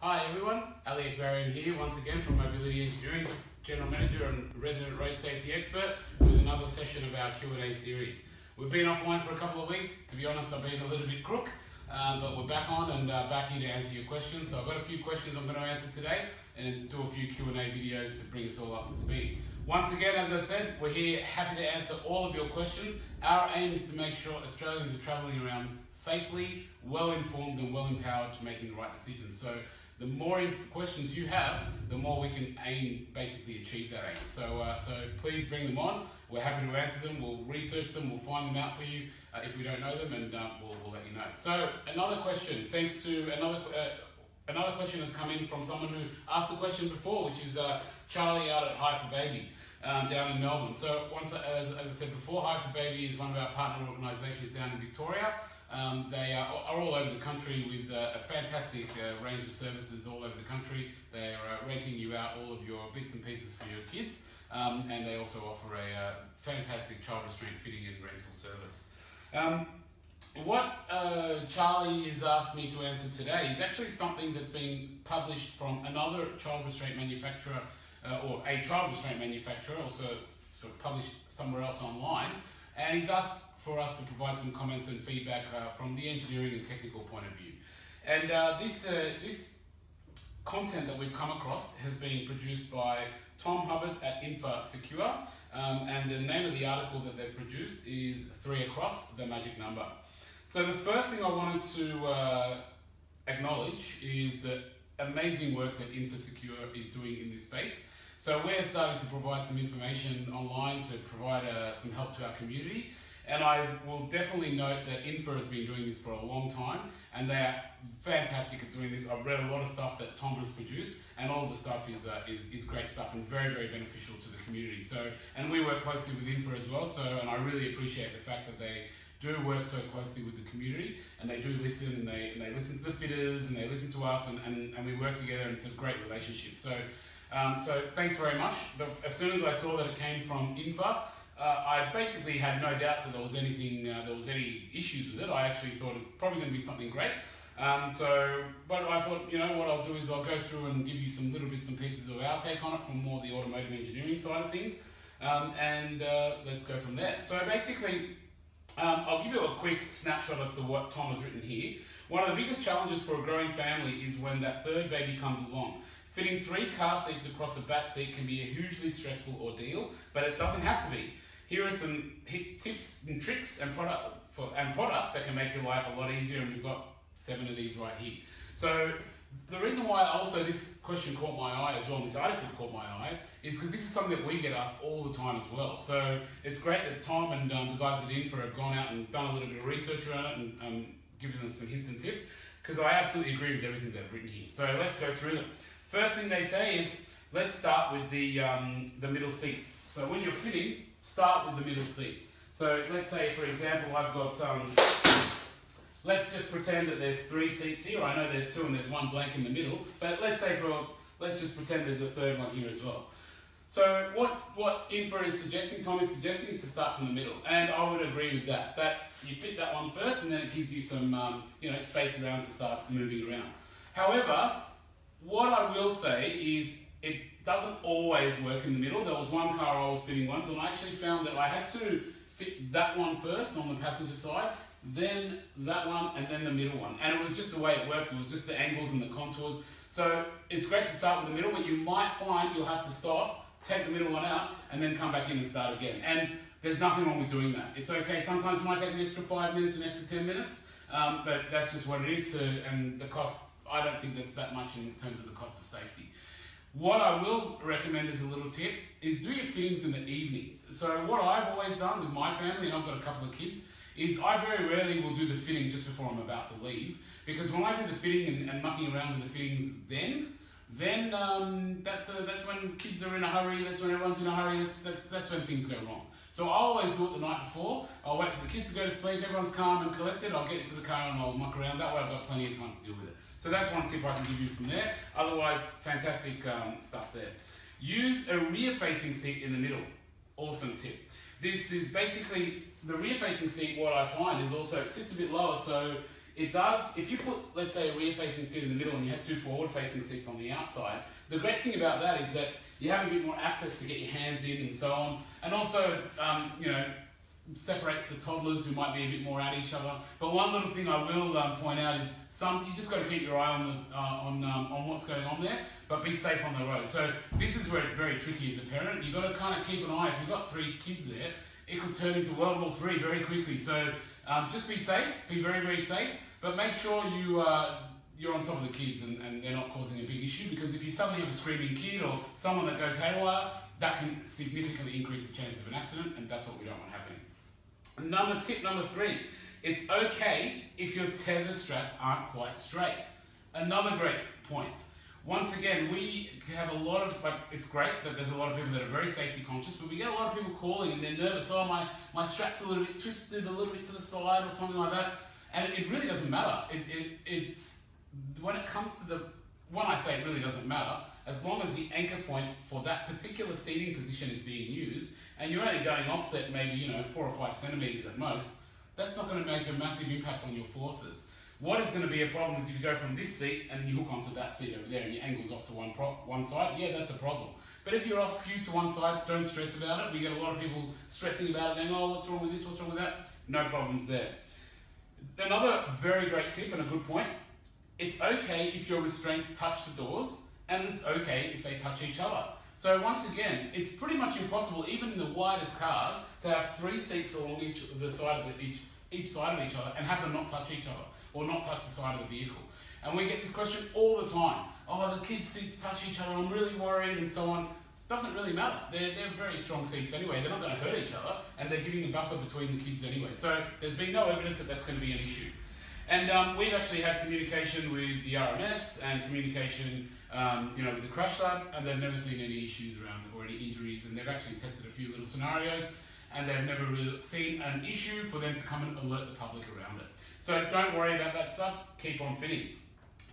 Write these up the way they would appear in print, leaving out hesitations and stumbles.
Hi everyone, Elliot Barron here once again from Mobility Engineering, General Manager and Resident Road Safety Expert with another session of our Q&A series. We've been offline for a couple of weeks. To be honest, I've been a little bit crook, but we're back on and back here to answer your questions. So I've got a few questions I'm going to answer today and do a few Q&A videos to bring us all up to speed. Once again, as I said, we're here happy to answer all of your questions. Our aim is to make sure Australians are travelling around safely, well-informed and well-empowered to making the right decisions. So the more questions you have, the more we can basically achieve that aim. So please bring them on. We're happy to answer them. We'll research them. We'll find them out for you if we don't know them, and we'll let you know. So another question, thanks to another question has come in from someone who asked the question before, which is Charlie out at Hi for Baby down in Melbourne. So as I said before, Hi for Baby is one of our partner organisations down in Victoria. They are all over the country with a fantastic range of services all over the country. They are renting you out all of your bits and pieces for your kids, and they also offer a fantastic child restraint fitting and rental service. What Charlie has asked me to answer today is actually something that's been published from another child restraint manufacturer, or a child restraint manufacturer, also published somewhere else online, and he's asked for us to provide some comments and feedback from the engineering and technical point of view. And this content that we've come across has been produced by Tom Hubbard at Infa Secure, and the name of the article that they've produced is 3 Across, the Magic Number. So the first thing I wanted to acknowledge is the amazing work that Infa Secure is doing in this space. So we're starting to provide some information online to provide some help to our community. And I will definitely note that Infa has been doing this for a long time, and they are fantastic at doing this. I've read a lot of stuff that Tom has produced, and all of the stuff is great stuff and very, very beneficial to the community. So, and we work closely with Infa as well. So, and I really appreciate the fact that they do work so closely with the community, and they do listen, and they listen to the fitters, and they listen to us, and we work together, and it's a great relationship. So, so thanks very much. As soon as I saw that it came from Infa, I basically had no doubts that there was any issues with it. I actually thought it's probably going to be something great. But I thought, you know, what I'll do is I'll go through and give you some little bits and pieces of our take on it from more the automotive engineering side of things, and let's go from there. So basically, I'll give you a quick snapshot as to what Tom has written here. One of the biggest challenges for a growing family is when that third baby comes along. Fitting 3 car seats across the back seat can be a hugely stressful ordeal, but it doesn't have to be. Here are some tips and tricks and products that can make your life a lot easier, and we've got 7 of these right here. So the reason why also this question caught my eye as well, and this article caught my eye, is because this is something that we get asked all the time as well. So it's great that Tom and the guys at Infa have gone out and done a little bit of research around it and given us some hints and tips, because I absolutely agree with everything they've written here. So let's go through them. First thing they say is, let's start with the middle seat. So when you're fitting, start with the middle seat. So let's say, for example, I've got, let's just pretend that there's 3 seats here. I know there's 2 and there's 1 blank in the middle, but let's just pretend there's a third one here as well. So what Infa is suggesting, Tom is suggesting, is to start from the middle, and I would agree with that. That you fit that one first, and then it gives you some space around to start moving around. However, what I will say is it doesn't always work in the middle. There was one car I was fitting once, and I actually found that I had to fit that one first on the passenger side, then that one, and then the middle one. And it was just the way it worked. It was just the angles and the contours. So it's great to start with the middle, but you might find you'll have to stop, take the middle one out, and then come back in and start again. And there's nothing wrong with doing that. It's okay. Sometimes it might take an extra 5 minutes, an extra 10 minutes, but that's just what it is and the cost, I don't think that's that much in terms of the cost of safety. What I will recommend as a little tip is do your fittings in the evenings. So what I've always done with my family, and I've got a couple of kids, is I very rarely will do the fitting just before I'm about to leave, because when I do the fitting and mucking around with the fittings then that's when kids are in a hurry, that's when everyone's in a hurry, that's when things go wrong. So I'll always do it the night before. I'll wait for the kids to go to sleep, everyone's calm and collected, I'll get into the car and I'll muck around. That way I've got plenty of time to deal with it. So that's one tip I can give you from there. Otherwise, fantastic stuff there. Use a rear-facing seat in the middle. Awesome tip. This is basically, the rear-facing seat, what I find is also, it sits a bit lower, so It does, if you put, let's say, a rear-facing seat in the middle and you have two forward-facing seats on the outside, the great thing about that is that you have a bit more access to get your hands in and so on, and also, you know, separates the toddlers who might be a bit more at each other. But one little thing I will point out is you just got to keep your eye on what's going on there, but be safe on the road. So this is where it's very tricky as a parent. You've got to kind of keep an eye. If you've got 3 kids there, it could turn into World War III very quickly. So just be safe, be very, very safe, but make sure you're on top of the kids and they're not causing a big issue, because if you suddenly have a screaming kid or someone that goes haywire, that can significantly increase the chance of an accident, and that's what we don't want happening. Tip number 3, it's okay if your tether straps aren't quite straight. Another great point. Once again, we have a lot of, but it's great that there's a lot of people that are very safety conscious, but we get a lot of people calling and they're nervous. Oh, my strap's a little bit twisted, a little bit to the side or something like that. And it really doesn't matter. It's when it comes to when I say it really doesn't matter, as long as the anchor point for that particular seating position is being used, and you're only going offset maybe, you know, 4 or 5 centimeters at most, that's not going to make a massive impact on your forces. What is going to be a problem is if you go from this seat and you hook onto that seat over there and your angle's off to one side, yeah, that's a problem. But if you're off skewed to one side, don't stress about it. We get a lot of people stressing about it, going, oh, what's wrong with this, what's wrong with that? No problems there. Another very great tip and a good point, it's okay if your restraints touch the doors, and it's okay if they touch each other. So once again, it's pretty much impossible, even in the widest cars, to have 3 seats along each side of each other and have them not touch each other or not touch the side of the vehicle. And we get this question all the time. Oh, the kids' seats touch each other, I'm really worried, and so on. Doesn't really matter. They're very strong seats anyway. They're not going to hurt each other, and they're giving a buffer between the kids anyway. So there's been no evidence that that's going to be an issue. And we've actually had communication with the RMS and communication you know, with the crash lab, and they've never seen any issues around or any injuries, and they've actually tested a few little scenarios, and they've never really seen an issue for them to come and alert the public around it. So don't worry about that stuff, keep on fitting.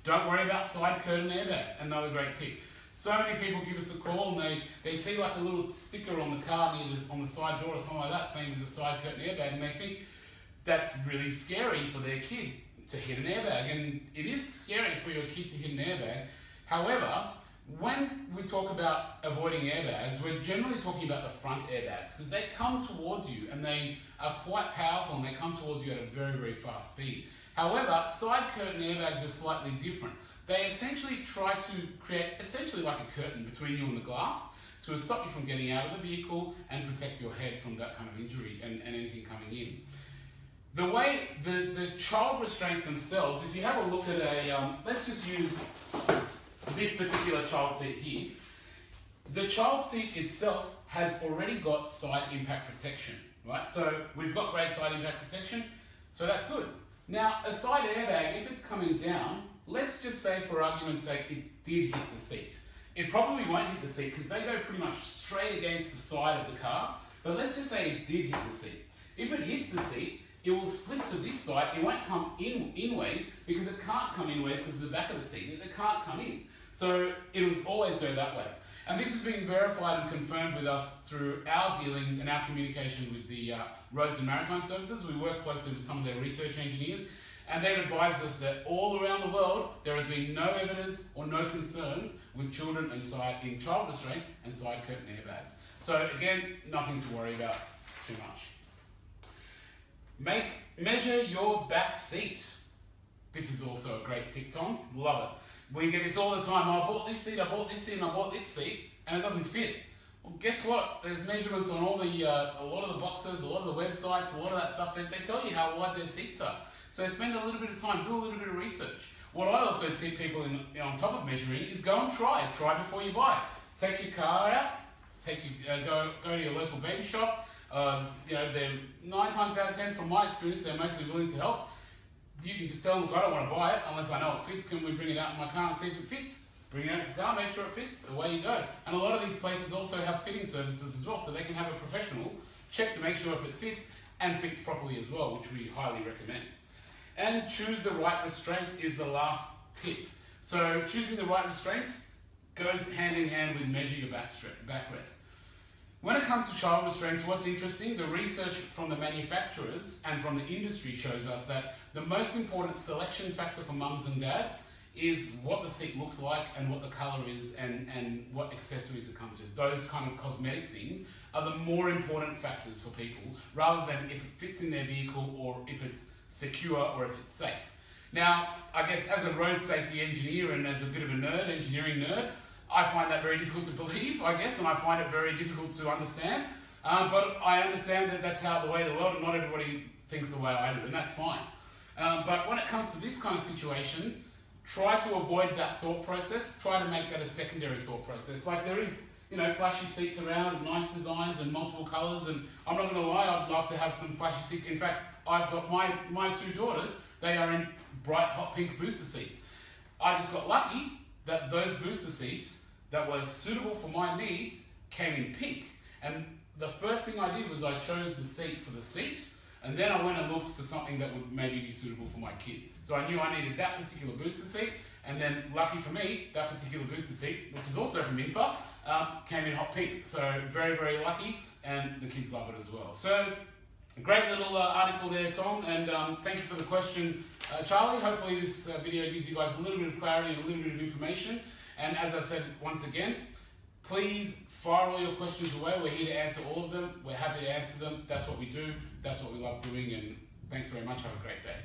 Don't worry about side curtain airbags, another great tip. So many people give us a call and they see like a little sticker on the car on the side door or something like that saying there's a side curtain airbag, and they think that's really scary for their kid to hit an airbag, and it is scary for your kid to hit an airbag. However, when we talk about avoiding airbags, we're generally talking about the front airbags, because they come towards you and they are quite powerful and they come towards you at a very, very fast speed. However, side curtain airbags are slightly different. They essentially try to create essentially like a curtain between you and the glass to stop you from getting out of the vehicle and protect your head from that kind of injury and anything coming in. The way the child restraints themselves, if you have a look at let's just use this particular child seat here. The child seat itself has already got side impact protection, right? So we've got great side impact protection, so that's good. Now, a side airbag, if it's coming down, let's just say for argument's sake, it did hit the seat. It probably won't hit the seat because they go pretty much straight against the side of the car, but let's just say it did hit the seat. If it hits the seat, it will slip to this side. It won't come inways because it can't come inways because of the back of the seat. It can't come in. So it will always go that way. And this has been verified and confirmed with us through our dealings and our communication with the Roads and Maritime Services. We work closely with some of their research engineers, and they've advised us that all around the world there has been no evidence or no concerns with children in child restraints and side curtain airbags. So again, nothing to worry about too much. Measure your back seat. This is also a great tip, Tom. Love it. We get this all the time. Oh, I bought this seat, I bought this seat, and I bought this seat, and it doesn't fit. Well, guess what? There's measurements on all a lot of the boxes, a lot of the websites, a lot of that stuff. They tell you how wide their seats are. So spend a little bit of time, do a little bit of research. What I also tip people on top of measuring is go and try. Try before you buy. Take your car out. Go to your local baby shop. You know, they're 9 times out of 10, from my experience, they're mostly willing to help. You can just tell them, look, I don't want to buy it unless I know it fits. Can we bring it out in my car and see if it fits? Bring it out in the car, make sure it fits, away you go. And a lot of these places also have fitting services as well, so they can have a professional check to make sure if it fits and fits properly as well, which we highly recommend. And choose the right restraints is the last tip. So choosing the right restraints goes hand in hand with measure your backrest. When it comes to child restraints, what's interesting, the research from the manufacturers and from the industry shows us that the most important selection factor for mums and dads is what the seat looks like and what the colour is and what accessories it comes with. Those kind of cosmetic things are the more important factors for people, rather than if it fits in their vehicle or if it's secure or if it's safe. Now, I guess as a road safety engineer and as a bit of a nerd, engineering nerd, I find that very difficult to believe, I guess, and I find it very difficult to understand. But I understand that that's how the way of the world, and not everybody thinks the way I do, and that's fine. But when it comes to this kind of situation, try to avoid that thought process. Try to make that a secondary thought process. Like there is, you know, flashy seats around, nice designs and multiple colours, and I'm not going to lie, I'd love to have some flashy seats. In fact, I've got my two daughters, they are in bright hot pink booster seats. I just got lucky that those booster seats that were suitable for my needs came in pink. And the first thing I did was I chose the seat for the seat, and then I went and looked for something that would maybe be suitable for my kids. So I knew I needed that particular booster seat, and then lucky for me, that particular booster seat, which is also from Infa, came in hot pink. So very, very lucky, and the kids love it as well. So great little article there, Tom, and thank you for the question, Charlie. Hopefully this video gives you guys a little bit of clarity and a little bit of information. And as I said once again, please fire all your questions away. We're here to answer all of them. We're happy to answer them. That's what we do. That's what we love doing. And thanks very much. Have a great day.